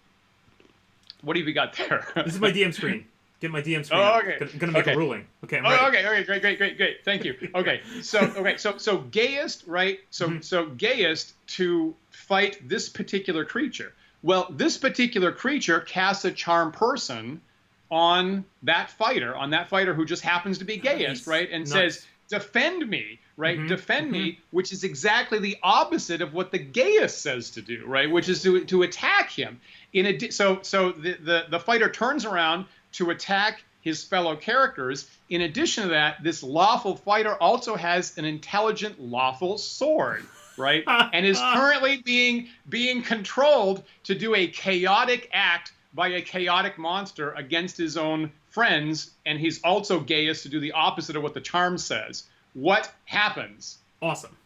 What have you got there? This is my DM screen. Get my DM screen. Oh, okay. Gonna make a ruling. Okay, I'm ready. Okay, great. Thank you. Okay, so Gaius, right? So Gaius to fight this particular creature. Well, this particular creature casts a charm person on that fighter who just happens to be Gaius, right? And says, "Defend me." Right, defend me, which is exactly the opposite of what the Gaius says to do, right? Which is to attack him. So the fighter turns around to attack his fellow characters. In addition to that, this lawful fighter also has an intelligent lawful sword, right? And is currently being controlled to do a chaotic act by a chaotic monster against his own friends, and he's also Gaius to do the opposite of what the charm says. What happens? Awesome.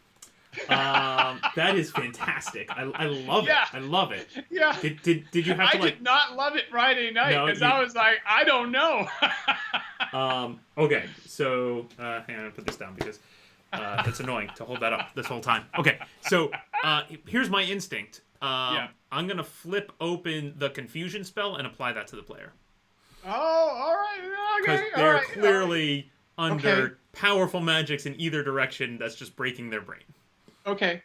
That is fantastic. I love it. I love it. Yeah. Did you have to I did not love it Friday night because I was like, I don't know. Okay. So hang on, I'm gonna put this down because it's annoying to hold that up this whole time. Okay. So here's my instinct. I'm gonna flip open the confusion spell and apply that to the player. Oh, all right. Okay. Because they're clearly under powerful magics in either direction that's just breaking their brain. Okay.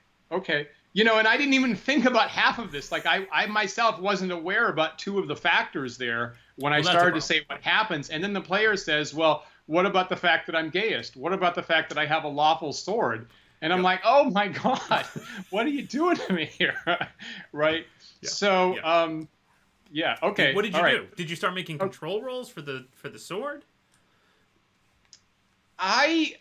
You know, and I didn't even think about half of this. Like, I myself wasn't aware about 2 of the factors there when I started to say what happens. And then the player says, well, what about the fact that I'm Gaius? What about the fact that I have a lawful sword? And I'm like, oh, my God, what are you doing to me here? Right? Yeah. So, okay. What did you do? Did you start making control rolls for the sword? I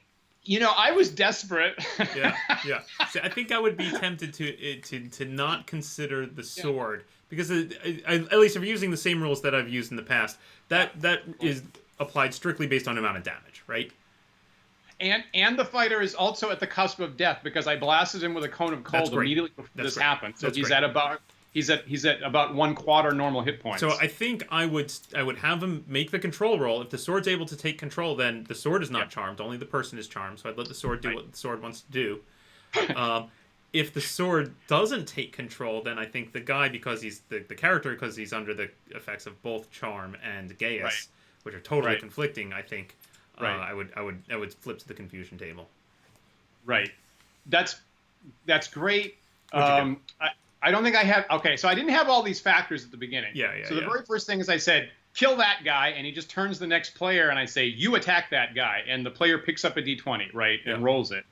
was desperate. Yeah. So I think I would be tempted to not consider the sword because at least if you're using the same rules that I've used in the past, that is applied strictly based on amount of damage, right? And the fighter is also at the cusp of death because I blasted him with a cone of cold immediately before this happened. So he's at about 1/4 normal hit points. So I think I would have him make the control roll. If the sword's able to take control, then the sword is not charmed. Only the person is charmed. So I'd let the sword do what the sword wants to do. If the sword doesn't take control, then I think the guy, because he's the character, because he's under the effects of both charm and Gaius, which are totally conflicting. I think I would flip to the confusion table. Right. That's great. I don't think I have. Okay, so I didn't have all these factors at the beginning. So the very first thing is I said, kill that guy, and he just turns the next player, and I say, you attack that guy, and the player picks up a d20, right, and rolls it.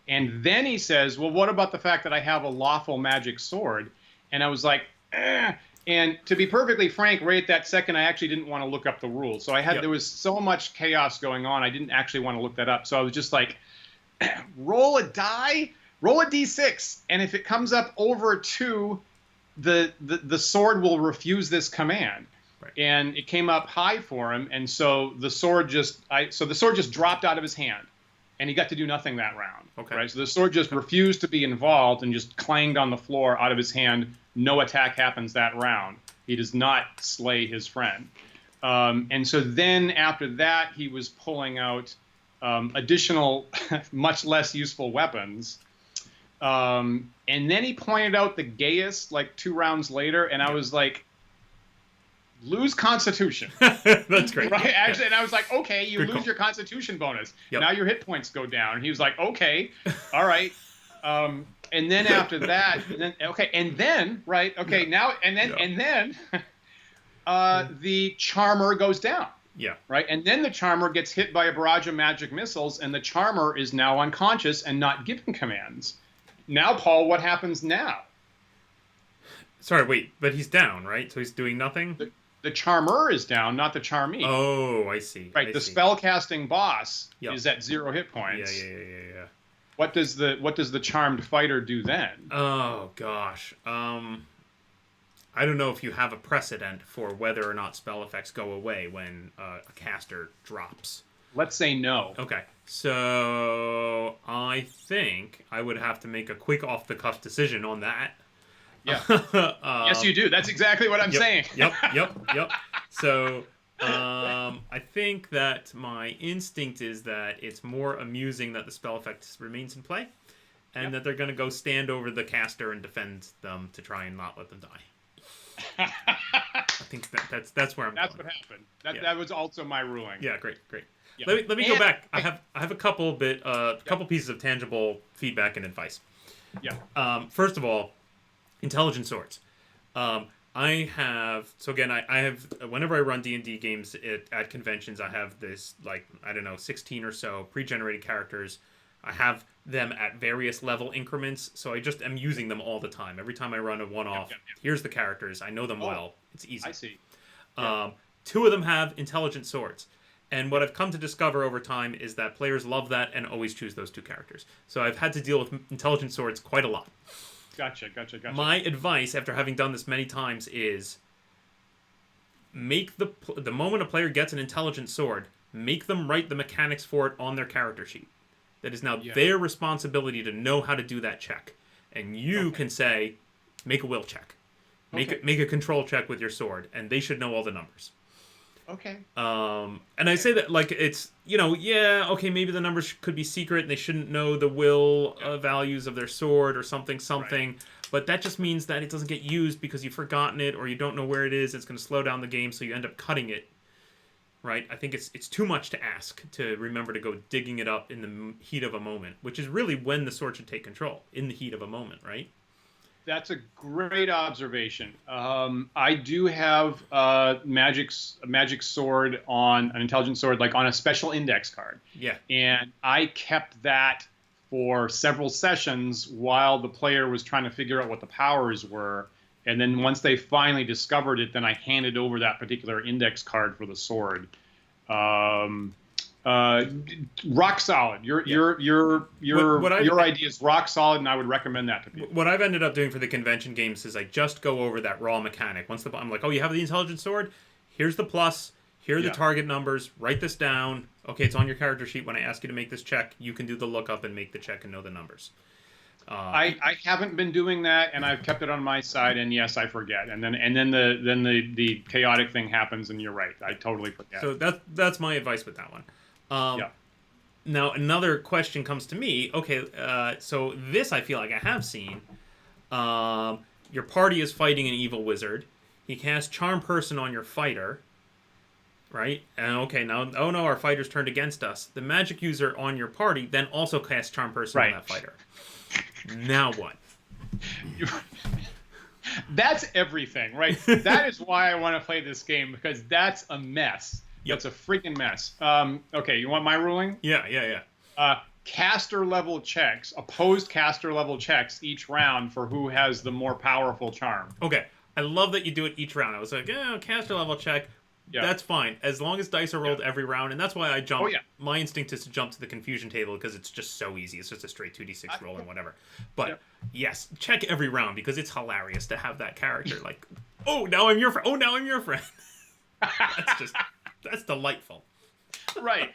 And then he says, well, what about the fact that I have a lawful magic sword? And I was like, eh. And to be perfectly frank, right at that second, I actually didn't want to look up the rules. So there was so much chaos going on, I didn't actually want to look that up. So I was just like, roll a die. Roll a d6, and if it comes up over 2, the sword will refuse this command. Right. And it came up high for him, and so the sword just dropped out of his hand, and he got to do nothing that round. Okay. Right. So the sword just refused to be involved and just clanged on the floor out of his hand. No attack happens that round. He does not slay his friend. And so then after that, he was pulling out additional, much less useful weapons. And then he pointed out the Gaius like 2 rounds later, and I was like, lose Constitution. That's great. Right? Actually, and I was like, okay, you lose your Constitution bonus. Yep. Now your hit points go down. And he was like, okay, all right. And then after that, the Charmer goes down. Yeah. Right? And then the Charmer gets hit by a barrage of magic missiles, and the Charmer is now unconscious and not given commands. Now, Paul, what happens now? Sorry, wait, but he's down, right? So he's doing nothing? The Charmer is down, not the Charmee. Oh, I see. Right, the spellcasting boss is at 0 hit points. Yeah. What does the charmed fighter do then? Oh, gosh. I don't know if you have a precedent for whether or not spell effects go away when a caster drops. Let's say no. Okay. So I think I would have to make a quick off-the-cuff decision on that. Yeah. Yes, you do. That's exactly what I'm saying. Yep. So, I think that my instinct is that it's more amusing that the spell effect remains in play, and that they're going to go stand over the caster and defend them to try and not let them die. I think that's where I'm That's going. what happened. That was also my ruling. Yeah, great. Yeah. Let me go back. I have a couple pieces of tangible feedback and advice. Yeah. First of all, intelligent swords. I have I have whenever I run D&D games at conventions, I have this 16 or so pre-generated characters. I have them at various level increments, so I just am using them all the time. Every time I run a one-off, here's the characters. I know them well. It's easy. I see. Two of them have intelligent swords. And what I've come to discover over time is that players love that and always choose those two characters. So I've had to deal with intelligent swords quite a lot. Gotcha. My advice, after having done this many times, is make the moment a player gets an intelligent sword, make them write the mechanics for it on their character sheet. That is now their responsibility to know how to do that check. And you can say, make a will check. Make a control check with your sword, and they should know all the numbers. Okay. And I say that it's, maybe the numbers could be secret and they shouldn't know the will values of their sword or something. Right. But that just means that it doesn't get used because you've forgotten it or you don't know where it is. It's going to slow down the game, so you end up cutting it. Right? I think it's too much to ask to remember to go digging it up in the heat of a moment, which is really when the sword should take control, in the heat of a moment, right? That's a great observation. I do have a magic sword on an intelligent sword, like on a special index card. Yeah. And I kept that for several sessions while the player was trying to figure out what the powers were. And then once they finally discovered it, then I handed over that particular index card for the sword. Rock solid. Your idea is rock solid, and I would recommend that to people. What I've ended up doing for the convention games is I just go over that raw mechanic. I'm like, oh, you have the intelligent sword? Here's the plus. Here are the target numbers. Write this down. Okay, it's on your character sheet. When I ask you to make this check, you can do the lookup and make the check and know the numbers. I haven't been doing that, and I've kept it on my side. And yes, I forget. And then the chaotic thing happens, and you're right. I totally forget. So that's my advice with that one. Now another question comes to me. Okay, so this I feel like I have seen. Your party is fighting an evil wizard. He casts Charm Person on your fighter. Right? And now, oh no, our fighter's turned against us. The magic user on your party then also casts Charm Person on that fighter. Now what? That's everything, right? That is why I want to play this game, because that's a mess. Yep. That's a freaking mess. Okay, you want my ruling? Yeah. Caster level checks, opposed caster level checks each round for who has the more powerful charm. Okay, I love that you do it each round. I was like, caster level check. Yeah. That's fine, as long as dice are rolled every round, and that's why I jump. My instinct is to jump to the confusion table because it's just so easy. It's just a straight 2d6 roll and whatever. But yes, check every round because it's hilarious to have that character like, oh, now I'm your friend. Oh, now I'm your friend. That's delightful. Right.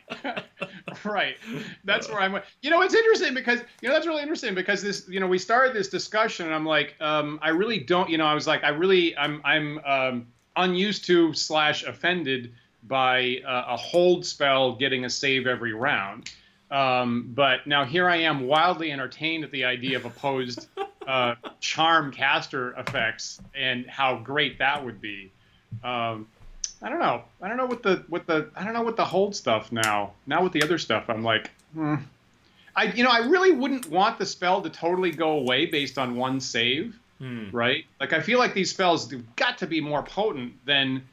That's where I'm. It's interesting because that's really interesting because this. We started this discussion and I'm like, I really don't. I was like, I'm unused to / offended by a hold spell getting a save every round. But now here I am wildly entertained at the idea of opposed charm caster effects and how great that would be. I don't know. I don't know what the hold stuff now. Now with the other stuff, I'm like, I really wouldn't want the spell to totally go away based on one save. Right? Like, I feel like these spells have got to be more potent than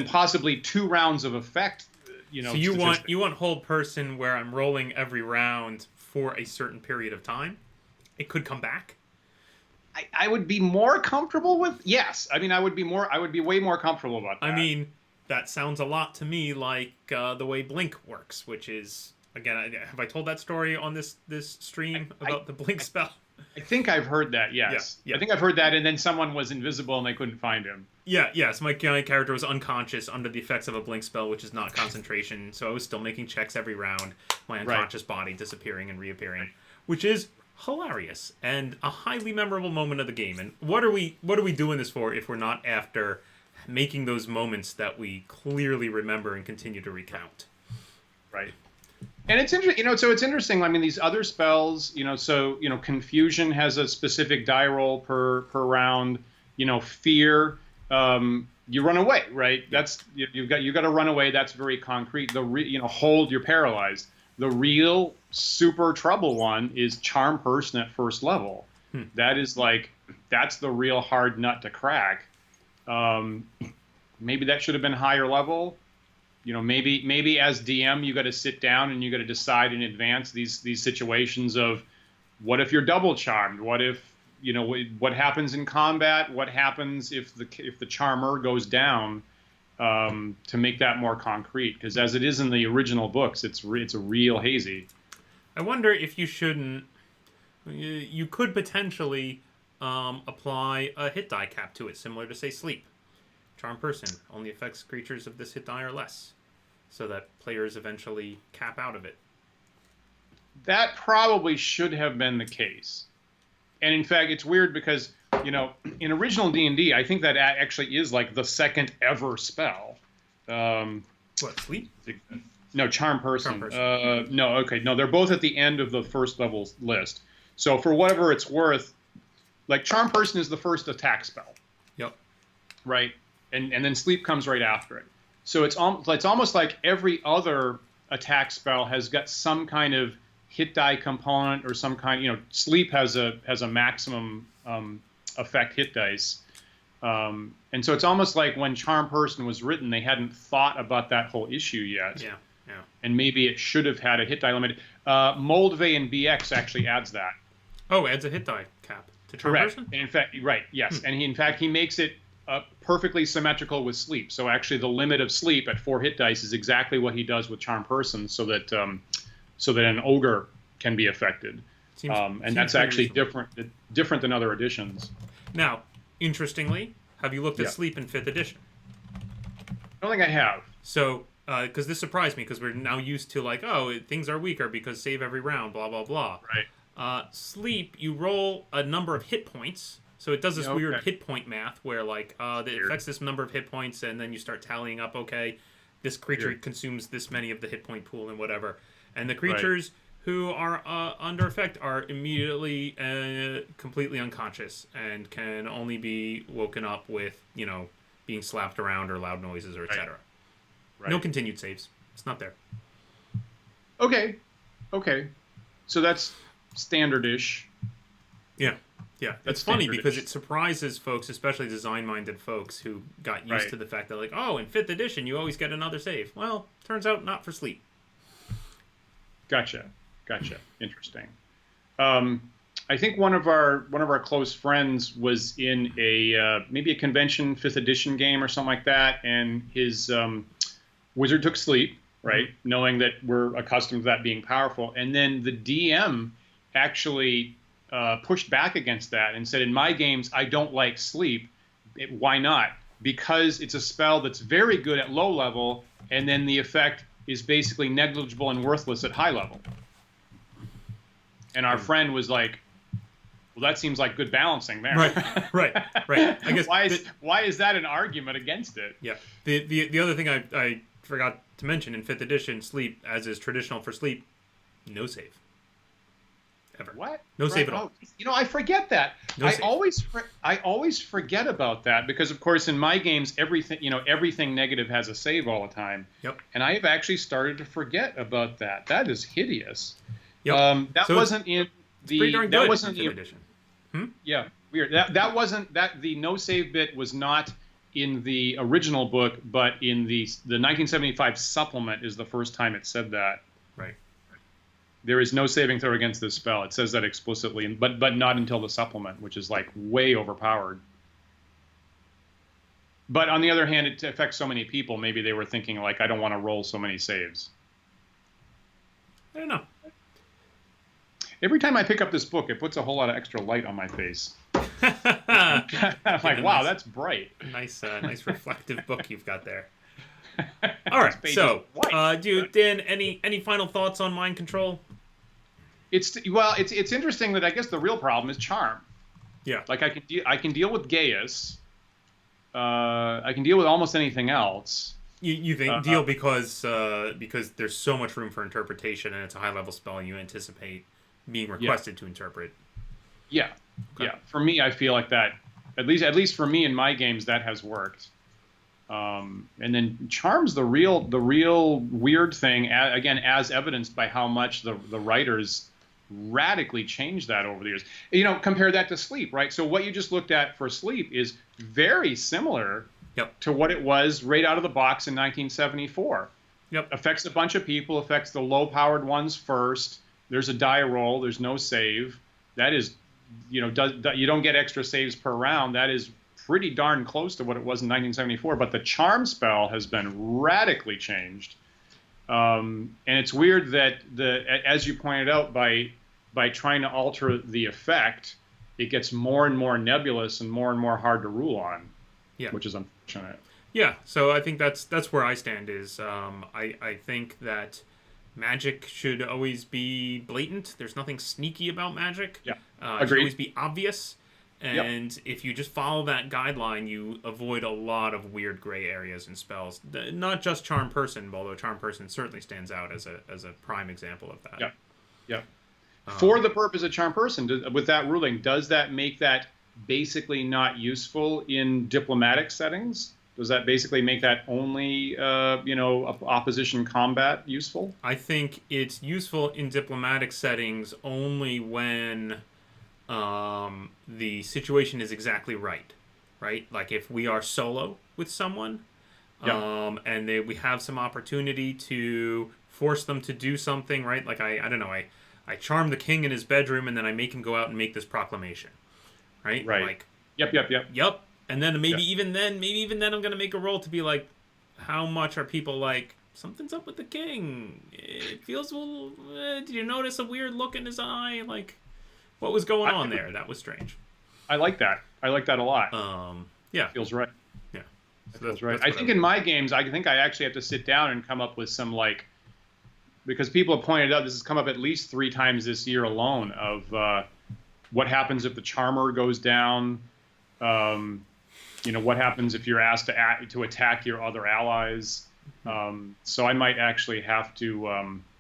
possibly 2 rounds of effect. So you want hold person where I'm rolling every round for a certain period of time? It could come back? I would be more comfortable with, yes. I mean, I would be way more comfortable about that. I mean, that sounds a lot to me like the way Blink works, which is, again, have I told that story on this stream about the Blink spell? I think I've heard that, yes. Yeah. I think I've heard that, and then someone was invisible and they couldn't find him. Yes. My character was unconscious under the effects of a blink spell, which is not concentration, so I was still making checks every round, my unconscious body disappearing and reappearing, which is hilarious and a highly memorable moment of the game. And what are we doing this for if we're not after making those moments that we clearly remember and continue to recount? Right. And it's interesting, so it's interesting. I mean, these other spells, confusion has a specific die roll per round. Fear, you run away, right? That's you got to run away. That's very concrete. Hold, you're paralyzed. The real super trouble one is charm person at first level. That is that's the real hard nut to crack. Maybe that should have been higher level. Maybe as DM you got to sit down and you got to decide in advance these situations of what if you're double charmed? What if what happens in combat? What happens if the charmer goes down? To make that more concrete, because as it is in the original books, it's a real hazy. I wonder if you shouldn't. You could potentially apply a hit die cap to it, similar to say sleep. Charm person only affects creatures of this hit die or less, so that players eventually cap out of it. That probably should have been the case, and in fact, it's weird because in original D&D, I think that actually is like the second ever spell. What, sleep? No, charm person. No, they're both at the end of the first level list. So for whatever it's worth, like charm person is the first attack spell. Yep. Right, and then sleep comes right after it. So it's almost like every other attack spell has got some kind of hit die component or some kind. Sleep has a maximum effect hit dice. And so it's almost like when Charm Person was written, they hadn't thought about that whole issue yet. Yeah. And maybe it should have had a hit die limit. Moldvay in BX actually adds that. Oh, adds a hit die cap to Charm Person? And in fact, right, yes. And he makes it perfectly symmetrical with sleep. So actually the limit of sleep at 4 hit dice is exactly what he does with Charm Person, so that an ogre can be affected. And that's actually different than other editions. Now, interestingly, have you looked at Sleep in 5th edition? I don't think I have. So, because this surprised me, because we're now used to things are weaker because save every round, blah, blah, blah. Right. Sleep, you roll a number of hit points. So it does this weird hit point math where, it affects this number of hit points, and then you start tallying up, this creature consumes this many of the hit point pool and whatever. And the creatures who are under effect are immediately completely unconscious and can only be woken up with, being slapped around or loud noises or etc. Right. No continued saves. It's not there. Okay. So that's standard-ish. Yeah. It's funny because it surprises folks, especially design-minded folks who got used to the fact that, in 5th edition, you always get another save. Well, turns out not for Sleep. Gotcha. Interesting. I think one of our close friends was in maybe a convention 5th edition game or something like that, and his wizard took sleep, right, knowing that we're accustomed to that being powerful, and then the DM actually pushed back against that and said, in my games, I don't like sleep. Why not? Because it's a spell that's very good at low level, and then the effect is basically negligible and worthless at high level. And our friend was like, well, that seems like good balancing there. Right. I guess why is that an argument against it? Yeah. The other thing I forgot to mention in 5th edition, Sleep, as is traditional for Sleep, no save. Ever. What? No save at all. I forget that. No save. I always forget about that because, of course, in my games, everything negative has a save all the time. Yep. And I have actually started to forget about that. That is hideous. Yep. That wasn't in the. That wasn't in the edition. Yeah, weird. That wasn't that the no save bit was not in the original book, but in the 1975 supplement is the first time it said that. Right. There is no saving throw against this spell. It says that explicitly, but not until the supplement, which is way overpowered. But on the other hand, it affects so many people. Maybe they were thinking I don't want to roll so many saves. I don't know. Every time I pick up this book, it puts a whole lot of extra light on my face. I'm like, wow, that's bright. Nice reflective book you've got there. All right, so, Dan, any final thoughts on mind control? it's interesting that I guess the real problem is charm. Yeah. Like I can deal with Gaius. I can deal with almost anything else. You think deal because there's so much room for interpretation and it's a high level spell and you anticipate being requested to interpret. Yeah, okay. Yeah. For me, I feel like that. At least for me in my games, that has worked. And then charm's the real weird thing. Again, as evidenced by how much the writers radically changed that over the years. You know, compare that to sleep, right? So what you just looked at for sleep is very similar to what it was right out of the box in 1974. Yep. Affects a bunch of people, affects the low-powered ones first. There's a die roll. There's no save. That is, you don't get extra saves per round. That is pretty darn close to what it was in 1974. But the charm spell has been radically changed. And it's weird that as you pointed out, by trying to alter the effect, it gets more and more nebulous and more hard to rule on. Yeah. Which is unfortunate. Yeah, so I think that's where I stand. Is I think that magic should always be blatant. There's nothing sneaky about magic. Yeah, it should always be obvious. And if you just follow that guideline, you avoid a lot of weird gray areas in spells. Not just Charm Person, although Charm Person certainly stands out as a prime example of that. Yeah, yeah. For the purpose of Charm Person, with that ruling, does that make that basically not useful in diplomatic settings? Does that basically make that only, opposition combat useful? I think it's useful in diplomatic settings only when the situation is exactly right? Like if we are solo with someone, and we have some opportunity to force them to do something, right? Like I don't know, I charm the king in his bedroom and then I make him go out and make this proclamation, right? Right. Like, Yep. And then maybe even then I'm going to make a roll to be like, how much are people like, something's up with the king? It feels a little, did you notice a weird look in his eye? Like, what was going on there? That was strange. I like that. I like that a lot. Yeah. Feels right. Yeah. So that's right. I think in my games, I think I actually have to sit down and come up with some, like, because people have pointed out, this has come up at least 3 times this year alone, of what happens if the charmer goes down, what happens if you're asked to attack your other allies. So I might actually have to,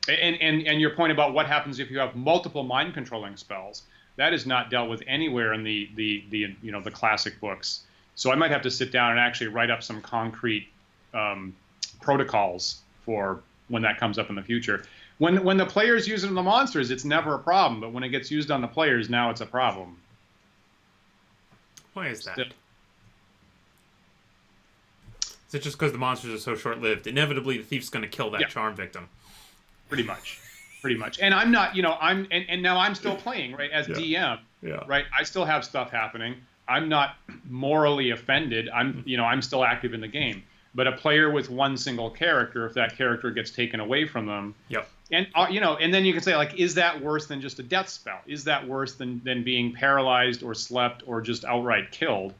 and your point about what happens if you have multiple mind controlling spells, that is not dealt with anywhere in the classic books. So I might have to sit down and actually write up some concrete protocols for when that comes up in the future. When the players use it on the monsters, it's never a problem. But when it gets used on the players, now it's a problem. Why is that? Is it just because the monsters are so short-lived? Inevitably, the thief's going to kill that charm victim. Pretty much. And I'm not, and now I'm still playing, right, as DM, right? I still have stuff happening. I'm not morally offended. I'm still active in the game. But a player with one single character, if that character gets taken away from them, and and then you can say, like, is that worse than just a death spell? Is that worse than being paralyzed or slept or just outright killed?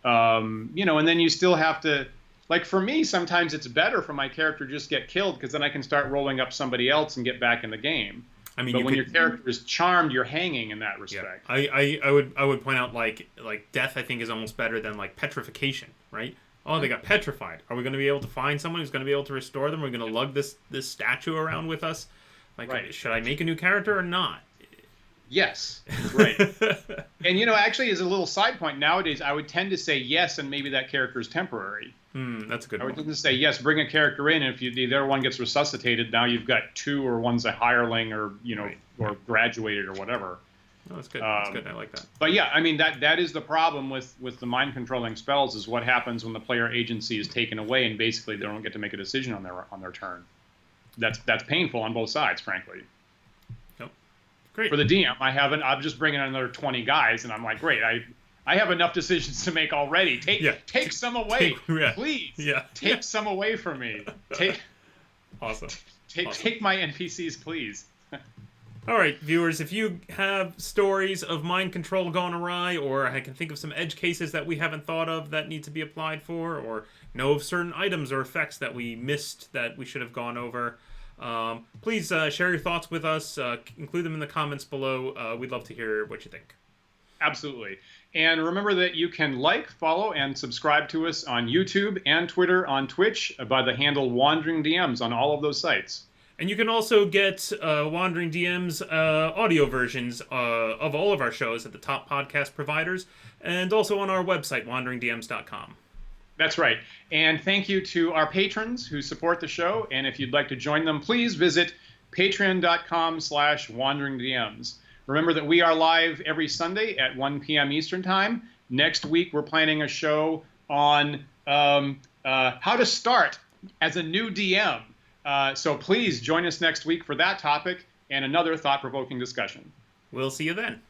And then you still have to, like, for me, sometimes it's better for my character to just get killed because then I can start rolling up somebody else and get back in the game. I mean, but when your character is charmed, you're hanging in that respect. Yeah. I would point out like death, I think, is almost better than like petrification, right? Oh, they got petrified. Are we going to be able to find someone who's going to be able to restore them? Are we going to lug this statue around with us? Like, should I make a new character or not? Yes, right. And, actually, as a little side point, nowadays, I would tend to say yes, and maybe that character is temporary. That's a good one. I would tend to say, yes, bring a character in, and if the other one gets resuscitated, now you've got 2, or one's a hireling, or, or graduated, or whatever. Oh, that's good. That's good. I like that. But yeah, I mean that is the problem with the mind controlling spells, is what happens when the player agency is taken away and basically they don't get to make a decision on their turn. That's painful on both sides, frankly. Yep. Great. For the DM, I'm just bringing in another 20 guys, and I'm like, great, I have enough decisions to make already. Take some away, please. Yeah. Take some away from me. Awesome. Take my NPCs, please. All right, viewers, if you have stories of mind control gone awry, or I can think of some edge cases that we haven't thought of that need to be applied for, or know of certain items or effects that we missed that we should have gone over, Please share your thoughts with us. Include them in the comments below. We'd love to hear what you think. Absolutely. And remember that you can like, follow, and subscribe to us on YouTube and Twitter, on Twitch, by the handle Wandering DMs on all of those sites. And you can also get Wandering DM's audio versions of all of our shows at the top podcast providers, and also on our website, wanderingdms.com. That's right. And thank you to our patrons who support the show. And if you'd like to join them, please visit patreon.com/wanderingdms. Remember that we are live every Sunday at 1 p.m. Eastern Time. Next week, we're planning a show on how to start as a new DM. So please join us next week for that topic and another thought-provoking discussion. We'll see you then.